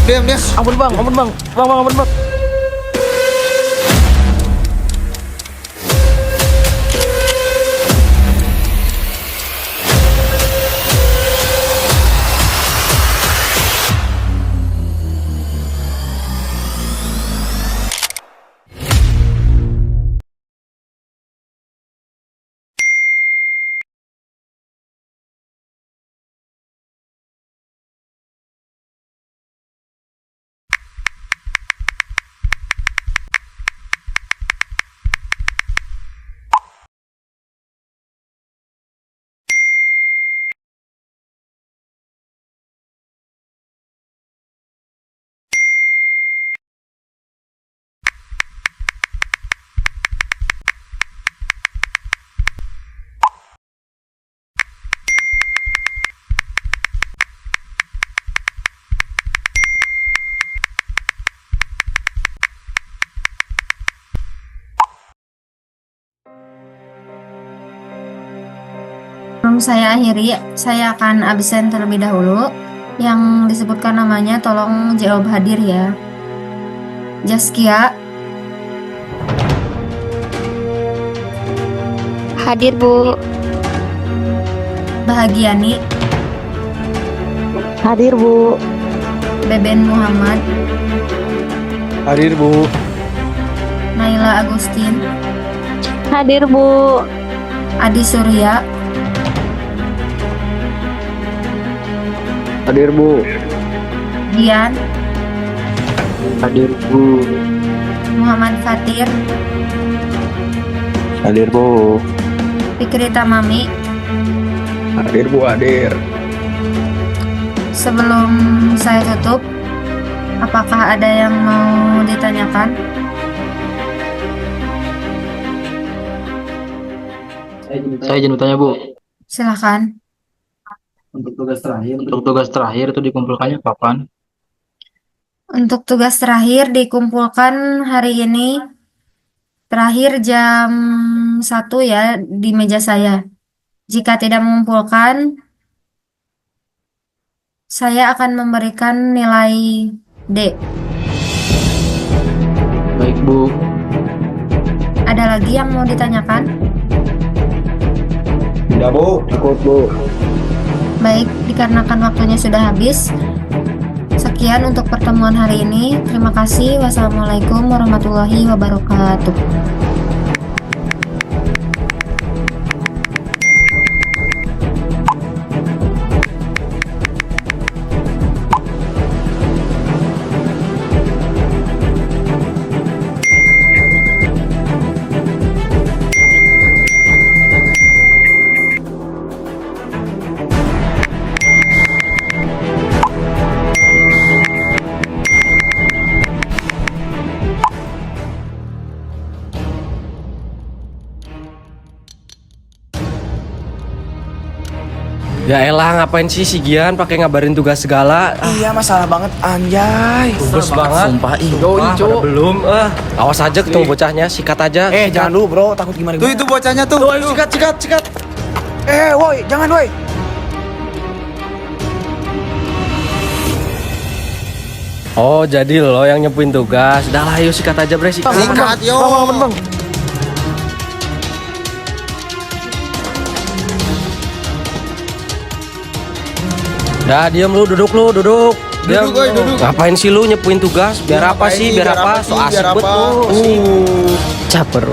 Diam dia. Ampun bang, ampun bang, ampun bang. Sebelum saya akhiri, saya akan absen terlebih dahulu. Yang disebutkan namanya tolong jawab hadir ya. Jaskia, Hadir, Bu. Bahagiani, Hadir, Bu. Beben Muhammad, Hadir Bu. Naila Agustin, Hadir, Bu. Adi Surya, Hadir Bu. Dian, Hadir Bu. Muhammad Fatir, Hadir Bu. Fikri Tamami. Hadir Bu, hadir. Sebelum saya tutup, apakah ada yang mau ditanyakan? Saya izin bertanya, Bu. Silahkan. Untuk tugas terakhir itu dikumpulkannya kapan? Untuk tugas terakhir dikumpulkan hari ini, terakhir jam 1 ya di meja saya. Jika tidak mengumpulkan, saya akan memberikan nilai D. Baik, Bu. Ada lagi yang mau ditanyakan? Tidak Bu, cukup Bu. Baik, dikarenakan waktunya sudah habis. Sekian untuk pertemuan hari ini. Terima kasih. Wassalamualaikum warahmatullahi wabarakatuh. Ya elah, ngapain sih si Gian pakai ngabarin tugas segala? Iya, masalah banget anjay. Tugas banget. Sumpah ih. Wah, pada belum. Awas aja ketemu bocahnya, sikat aja. Jangan dulu, Bro. Takut gimana Tuh itu bocahnya tuh. Ayo sikat. woi, jangan woi. Oh, jadi lo yang nyepuin tugas. Udah lah, ayo sikat aja, Bre. Sikat yo. Bang. Dah, diam lu, duduk. Duduk, Diam. woy, duduk. Ngapain sih lu nyepuin tugas? Biar apa sih? Biar apa? So asik Biar bet apa? lu. Caper.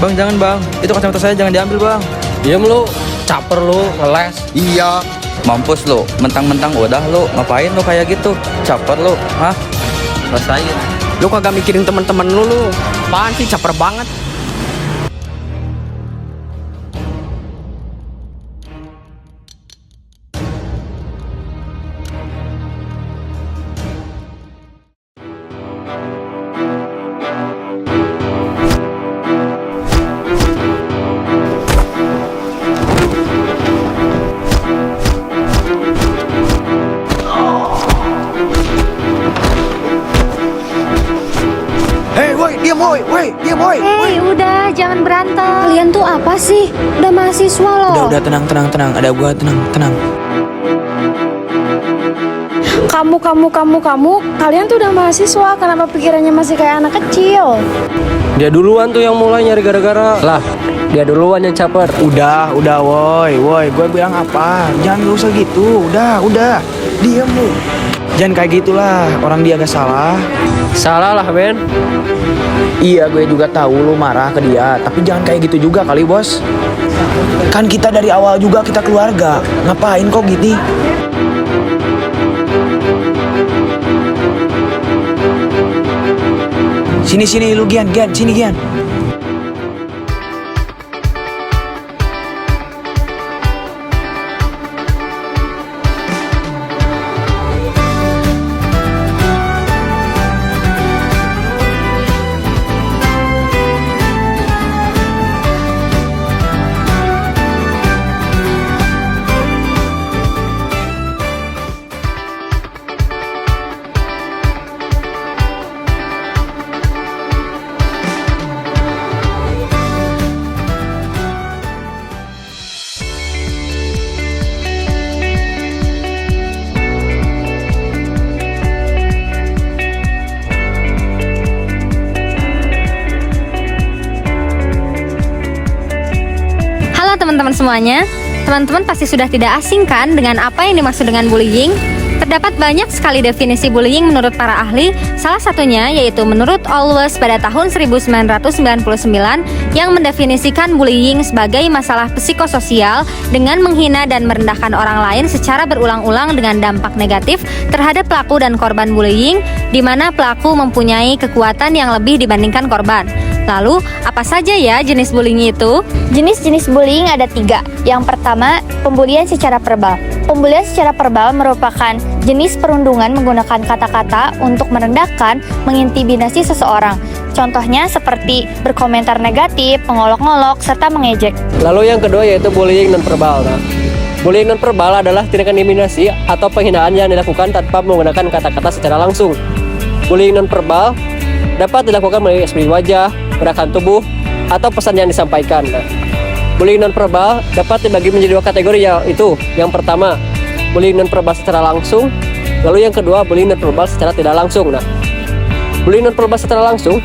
Bang, jangan, Bang. Itu kacamata saya jangan diambil, Bang. Diam lu, caper lu, ngeles. Iya. Mampus lu, mentang-mentang udah lu. Ngapain lu kayak gitu? Caper lu, hah? Rasain. Lu kagak mikirin teman-teman lu. Apaan sih, caper banget. Diam woi. Hei, udah, jangan berantem. Kalian tuh apa sih? Udah mahasiswa loh. Udah tenang. Ada gua, tenang. Kalian tuh udah mahasiswa, kenapa pikirannya masih kayak anak kecil? Dia duluan tuh yang mulai nyari gara-gara. Lah, dia duluan yang caper. Udah, woi, gue bilang apa? Jangan gak usah gitu, udah, diam lu. Jangan kayak gitulah, orang dia gak salah. Salah lah, Ben. Iya, gue juga tahu lu marah ke dia, tapi jangan kayak gitu juga kali, bos. Kan kita dari awal juga kita keluarga, ngapain kok gini? Sini lu Gian, sini Gian. Teman-teman semuanya, teman-teman pasti sudah tidak asing kan dengan apa yang dimaksud dengan bullying? Terdapat banyak sekali definisi bullying menurut para ahli, salah satunya yaitu menurut Always pada tahun 1999 yang mendefinisikan bullying sebagai masalah psikososial dengan menghina dan merendahkan orang lain secara berulang-ulang dengan dampak negatif terhadap pelaku dan korban bullying, di mana pelaku mempunyai kekuatan yang lebih dibandingkan korban. Lalu, apa saja ya jenis bullying itu? Jenis-jenis bullying ada 3. Yang pertama, pembulian secara verbal. Pembulian secara verbal merupakan jenis perundungan menggunakan kata-kata untuk merendahkan, mengintimidasi seseorang. Contohnya seperti berkomentar negatif, mengolok-ngolok, serta mengejek. Lalu yang kedua yaitu bullying non-verbal. Nah, bullying non-verbal adalah tindakan intimidasi atau penghinaan yang dilakukan tanpa menggunakan kata-kata secara langsung. Bullying non-verbal dapat dilakukan melalui ekspresi wajah, gerakan tubuh, atau pesan yang disampaikan. Nah, bullying non-verbal dapat dibagi menjadi 2 kategori, yaitu yang pertama, bullying non-verbal secara langsung, lalu yang kedua, bullying non-verbal secara tidak langsung. Nah, bullying non-verbal secara langsung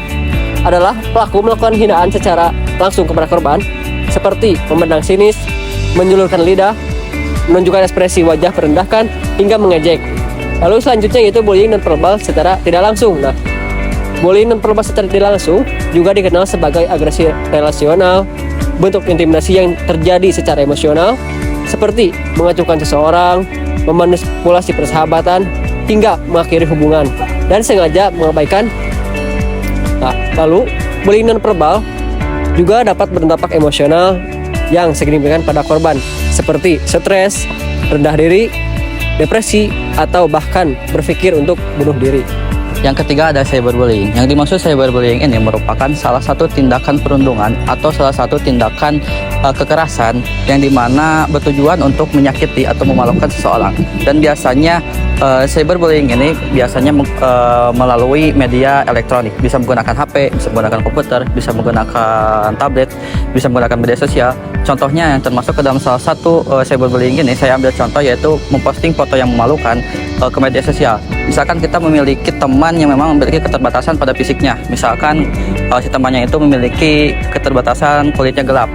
adalah pelaku melakukan hinaan secara langsung kepada korban, seperti memandang sinis, menjulurkan lidah, menunjukkan ekspresi wajah merendahkan, hingga mengejek. Lalu selanjutnya yaitu bullying non-verbal secara tidak langsung. Nah, bullying non-verbal secara tidak langsung juga dikenal sebagai agresi relasional, bentuk intimidasi yang terjadi secara emosional, seperti mengacuhkan seseorang, memanipulasi persahabatan, hingga mengakhiri hubungan, dan sengaja mengabaikan. Nah, lalu, bullying non-verbal juga dapat berdampak emosional yang signifikan pada korban, seperti stres, rendah diri, depresi, atau bahkan berpikir untuk bunuh diri. Yang ketiga ada cyberbullying. Yang dimaksud cyberbullying ini merupakan salah satu tindakan perundungan atau salah satu tindakan kekerasan yang dimana bertujuan untuk menyakiti atau memalukan seseorang. Dan biasanya cyberbullying ini biasanya melalui media elektronik, bisa menggunakan HP, bisa menggunakan komputer, bisa menggunakan tablet, bisa menggunakan media sosial. Contohnya yang termasuk ke dalam salah satu cyberbullying ini, saya ambil contoh yaitu memposting foto yang memalukan ke media sosial. Misalkan kita memiliki teman yang memang memiliki keterbatasan pada fisiknya, misalkan si temannya itu memiliki keterbatasan kulitnya gelap,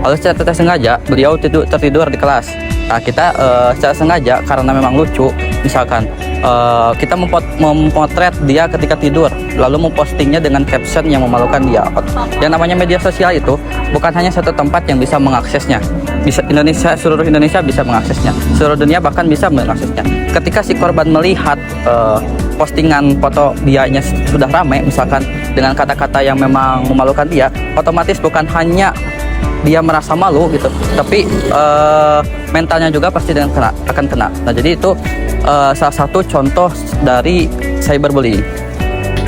lalu secara tidak sengaja beliau tertidur di kelas. Nah, kita secara sengaja karena memang lucu, misalkan kita memotret dia ketika tidur, lalu mempostingnya dengan caption yang memalukan dia. Yang namanya media sosial itu bukan hanya satu tempat yang bisa mengaksesnya. Seluruh Indonesia bisa mengaksesnya, seluruh dunia bahkan bisa mengaksesnya. Ketika si korban melihat postingan foto dianya sudah ramai, misalkan dengan kata-kata yang memang memalukan dia, otomatis bukan hanya dia merasa malu gitu, tapi mentalnya juga pasti akan kena. Nah, jadi itu salah satu contoh dari cyberbullying.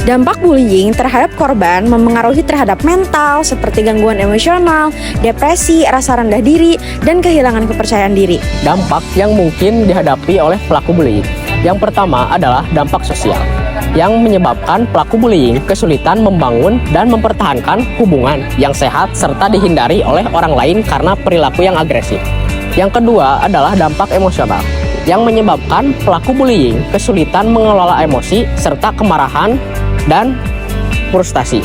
Dampak bullying terhadap korban memengaruhi terhadap mental seperti gangguan emosional, depresi, rasa rendah diri, dan kehilangan kepercayaan diri. Dampak yang mungkin dihadapi oleh pelaku bullying. Yang pertama adalah dampak sosial, yang menyebabkan pelaku bullying kesulitan membangun dan mempertahankan hubungan yang sehat serta dihindari oleh orang lain karena perilaku yang agresif. Yang kedua adalah dampak emosional, yang menyebabkan pelaku bullying kesulitan mengelola emosi serta kemarahan dan frustasi.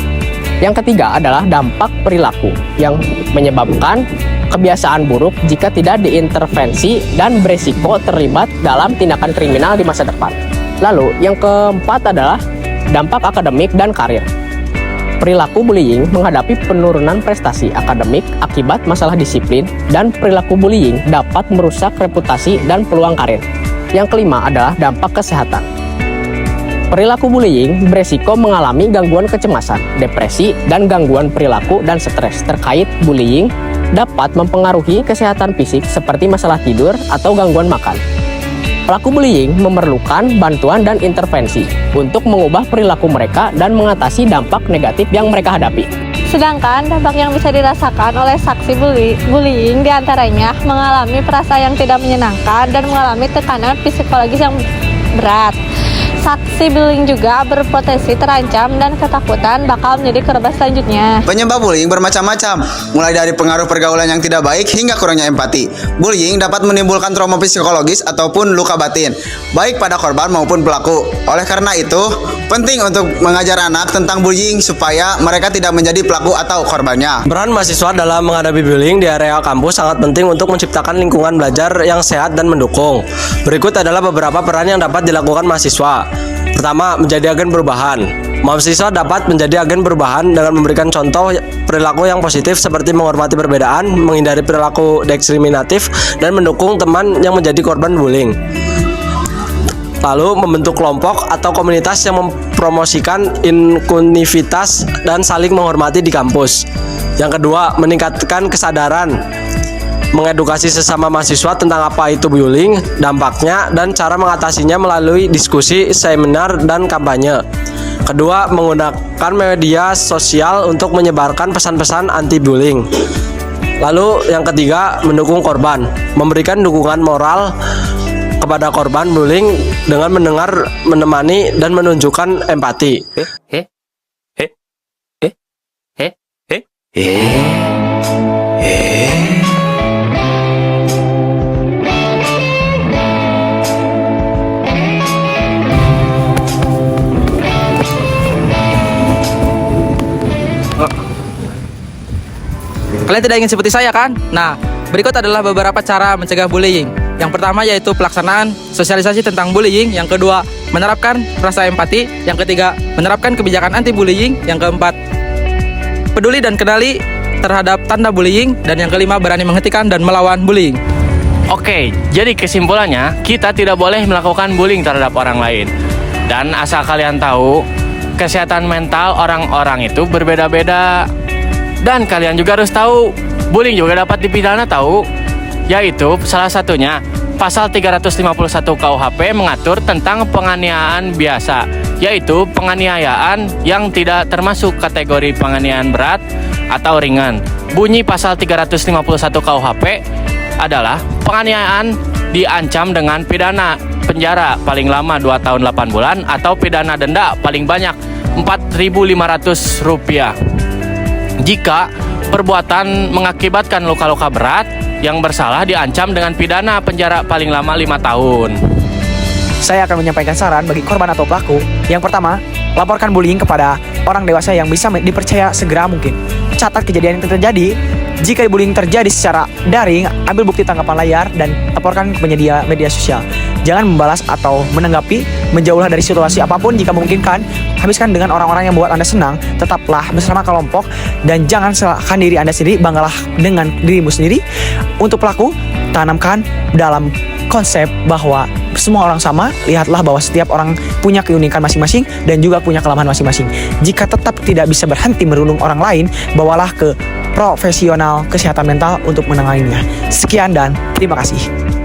Yang ketiga adalah dampak perilaku yang menyebabkan kebiasaan buruk jika tidak diintervensi dan beresiko terlibat dalam tindakan kriminal di masa depan. Lalu yang keempat adalah dampak akademik dan karir. Perilaku bullying menghadapi penurunan prestasi akademik akibat masalah disiplin, dan perilaku bullying dapat merusak reputasi dan peluang karir. Yang kelima adalah dampak kesehatan. Perilaku bullying beresiko mengalami gangguan kecemasan, depresi, dan gangguan perilaku dan stres. Terkait bullying dapat mempengaruhi kesehatan fisik seperti masalah tidur atau gangguan makan. Pelaku bullying memerlukan bantuan dan intervensi untuk mengubah perilaku mereka dan mengatasi dampak negatif yang mereka hadapi. Sedangkan dampak yang bisa dirasakan oleh saksi bullying diantaranya mengalami perasaan yang tidak menyenangkan dan mengalami tekanan psikologis yang berat. Saksi bullying juga berpotensi terancam dan ketakutan bakal menjadi korban selanjutnya. Penyebab bullying bermacam-macam, mulai dari pengaruh pergaulan yang tidak baik hingga kurangnya empati. Bullying dapat menimbulkan trauma psikologis ataupun luka batin, baik pada korban maupun pelaku. Oleh karena itu, penting untuk mengajar anak tentang bullying supaya mereka tidak menjadi pelaku atau korbannya. Peran mahasiswa dalam menghadapi bullying di area kampus sangat penting untuk menciptakan lingkungan belajar yang sehat dan mendukung. Berikut adalah beberapa peran yang dapat dilakukan mahasiswa. Pertama, menjadi agen perubahan. Mahasiswa dapat menjadi agen perubahan dengan memberikan contoh perilaku yang positif seperti menghormati perbedaan, menghindari perilaku diskriminatif, dan mendukung teman yang menjadi korban bullying. Lalu, membentuk kelompok atau komunitas yang mempromosikan inklusivitas dan saling menghormati di kampus. Yang kedua, meningkatkan kesadaran, mengedukasi sesama mahasiswa tentang apa itu bullying, dampaknya, dan cara mengatasinya melalui diskusi, seminar, dan kampanye. Kedua, menggunakan media sosial untuk menyebarkan pesan-pesan anti-bullying. Lalu yang ketiga, mendukung korban, memberikan dukungan moral kepada korban bullying dengan mendengar, menemani, dan menunjukkan empati. Kalian tidak ingin seperti saya kan? Nah, berikut adalah beberapa cara mencegah bullying. Yang pertama yaitu pelaksanaan sosialisasi tentang bullying. Yang kedua, menerapkan rasa empati. Yang ketiga, menerapkan kebijakan anti-bullying. Yang keempat, peduli dan kenali terhadap tanda bullying. Dan yang kelima, berani menghentikan dan melawan bullying. Oke, jadi kesimpulannya, kita tidak boleh melakukan bullying terhadap orang lain. Dan asal kalian tahu, kesehatan mental orang-orang itu berbeda-beda. Dan kalian juga harus tahu, bullying juga dapat dipidana tahu, yaitu salah satunya pasal 351 KUHP mengatur tentang penganiayaan biasa, yaitu penganiayaan yang tidak termasuk kategori penganiayaan berat atau ringan. Bunyi pasal 351 KUHP adalah penganiayaan diancam dengan pidana penjara paling lama 2 tahun 8 bulan atau pidana denda paling banyak Rp4.500. Jika perbuatan mengakibatkan luka-luka berat, yang bersalah diancam dengan pidana penjara paling lama 5 tahun. Saya akan menyampaikan saran bagi korban atau pelaku. Yang pertama, laporkan bullying kepada orang dewasa yang bisa dipercaya segera mungkin. Catat kejadian yang terjadi. Jika bullying terjadi secara daring, ambil bukti tangkapan layar dan laporkan ke penyedia media sosial. Jangan membalas atau menanggapi, menjauhlah dari situasi apapun jika memungkinkan. Habiskan dengan orang-orang yang membuat Anda senang, tetaplah bersama kelompok, dan jangan salahkan diri Anda sendiri, banggalah dengan dirimu sendiri. Untuk pelaku, tanamkan dalam konsep bahwa semua orang sama, lihatlah bahwa setiap orang punya keunikan masing-masing dan juga punya kelemahan masing-masing. Jika tetap tidak bisa berhenti merundung orang lain, bawalah ke profesional kesehatan mental untuk menanganinya. Sekian dan terima kasih.